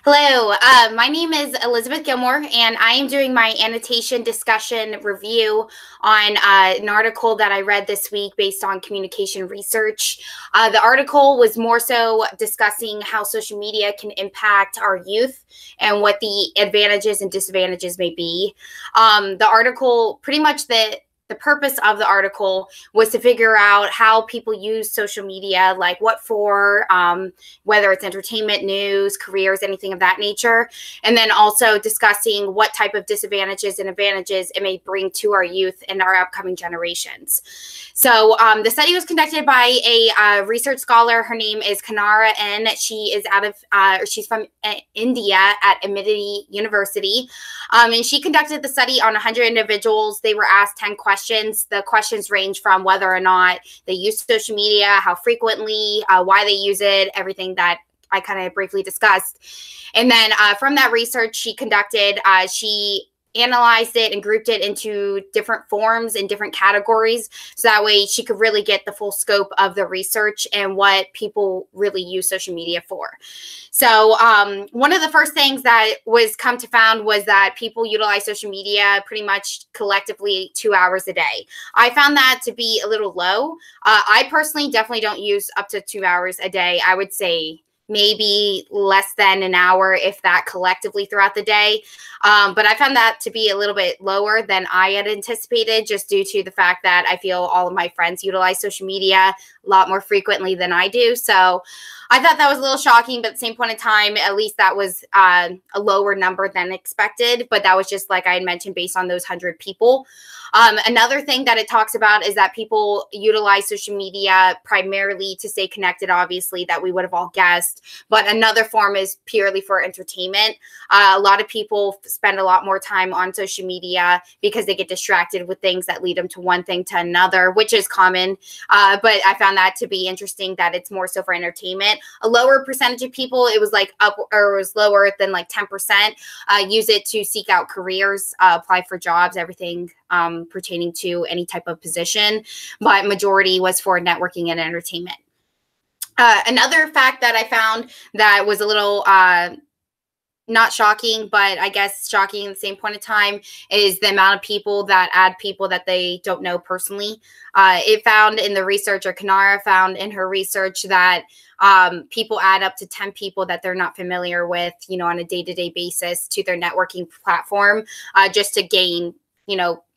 Hello, my name is Elizabeth Gilmore, and I am doing my annotation discussion review on an article that I read this week based on communication research. The article was more so discussing how social media can impact our youth and what the advantages and disadvantages may be. The article, pretty much the purpose of the article was to figure out how people use social media, like what for, whether it's entertainment, news, careers, anything of that nature. And then also discussing what type of disadvantages and advantages it may bring to our youth and our upcoming generations. So the study was conducted by a research scholar. Her name is Kanara N. She is she's from India at Amity University. And she conducted the study on 100 individuals. They were asked 10 questions. The questions range from whether or not they use social media, how frequently, why they use it, everything that I kind of briefly discussed. And then from that research she conducted, she analyzed it and grouped it into different forms and different categories. So that way she could really get the full scope of the research and what people really use social media for. So one of the first things that was come to found was that people utilize social media pretty much collectively 2 hours a day. I found that to be a little low. I personally definitely don't use up to 2 hours a day. I would say maybe less than an hour, if that, collectively throughout the day. But I found that to be a little bit lower than I had anticipated, just due to the fact that I feel all of my friends utilize social media a lot more frequently than I do. So I thought that was a little shocking, but at the same point in time, at least that was a lower number than expected. But that was just, like I had mentioned, based on those 100 people. Another thing that it talks about is that people utilize social media primarily to stay connected, obviously, that we would have all guessed. But another form is purely for entertainment. A lot of people spend a lot more time on social media because they get distracted with things that lead them to one thing to another, which is common. But I found that to be interesting that it's more so for entertainment. A lower percentage of people, it was like up, or it was lower than like 10%, use it to seek out careers, apply for jobs, everything pertaining to any type of position. But majority was for networking and entertainment. Another fact that I found that was a little not shocking, but I guess shocking at the same point in time, is the amount of people that add people that they don't know personally. It found in the research, or Kanara found in her research, that people add up to 10 people that they're not familiar with, on a day-to-day basis to their networking platform, just to gain,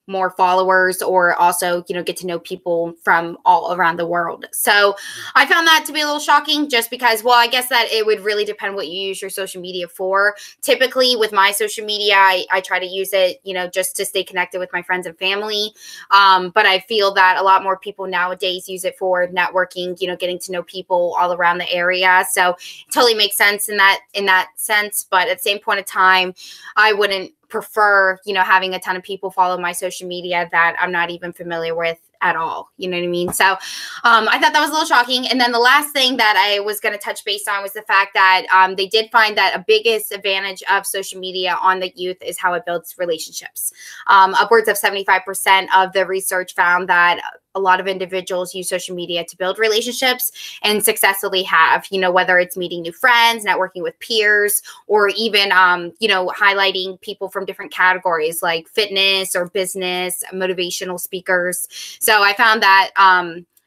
more followers, or also, get to know people from all around the world. So I found that to be a little shocking, just because, well, I guess that it would really depend what you use your social media for. Typically with my social media, I try to use it, just to stay connected with my friends and family. But I feel that a lot more people nowadays use it for networking, getting to know people all around the area. So it totally makes sense in that sense. But at the same point of time, I wouldn't prefer, having a ton of people follow my social media that I'm not even familiar with at all. You know what I mean? So I thought that was a little shocking. And then the last thing that I was going to touch base on was the fact that they did find that a biggest advantage of social media on the youth is how it builds relationships. Upwards of 75% of the research found that a lot of individuals use social media to build relationships, and successfully have, whether it's meeting new friends, networking with peers, or even, highlighting people from different categories like fitness or business, motivational speakers. So I found that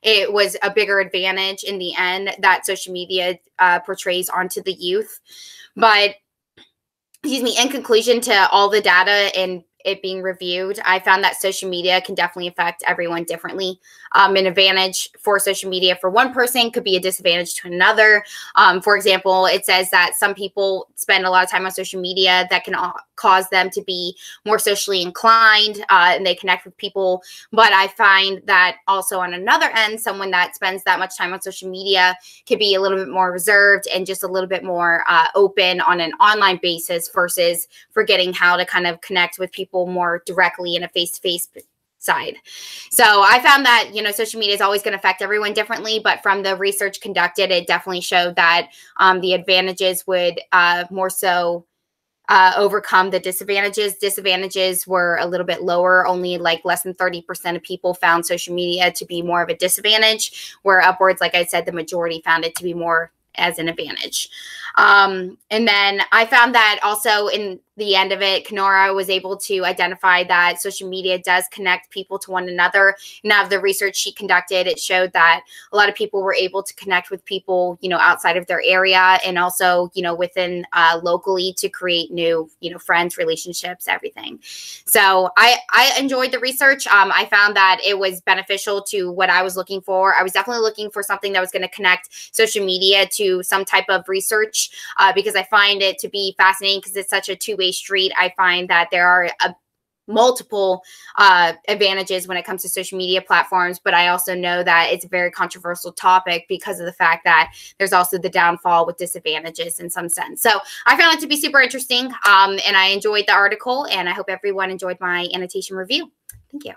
it was a bigger advantage in the end that social media portrays onto the youth. But, excuse me, in conclusion to all the data and it being reviewed, I found that social media can definitely affect everyone differently. An advantage for social media for one person could be a disadvantage to another. For example, it says that some people spend a lot of time on social media that can cause them to be more socially inclined, and they connect with people. But I find that also on another end, someone that spends that much time on social media could be a little bit more reserved and just a little bit more open on an online basis, versus forgetting how to kind of connect with people more directly in a face-to-face side. So I found that, social media is always going to affect everyone differently, but from the research conducted, it definitely showed that the advantages would more so overcome the disadvantages. Disadvantages were a little bit lower. Only like less than 30% of people found social media to be more of a disadvantage, where upwards, like I said, the majority found it to be more as an advantage. And then I found that also in the end of it, Kenora was able to identify that social media does connect people to one another. And out of the research she conducted, it showed that a lot of people were able to connect with people, outside of their area, and also, within locally, to create new, friends, relationships, everything. So I enjoyed the research. I found that it was beneficial to what I was looking for. I was definitely looking for something that was going to connect social media to some type of research, because I find it to be fascinating because it's such a two-way street. I find that there are multiple advantages when it comes to social media platforms, but I also know that it's a very controversial topic because of the fact that there's also the downfall with disadvantages in some sense. So I found it to be super interesting, and I enjoyed the article, and I hope everyone enjoyed my annotation review. Thank you.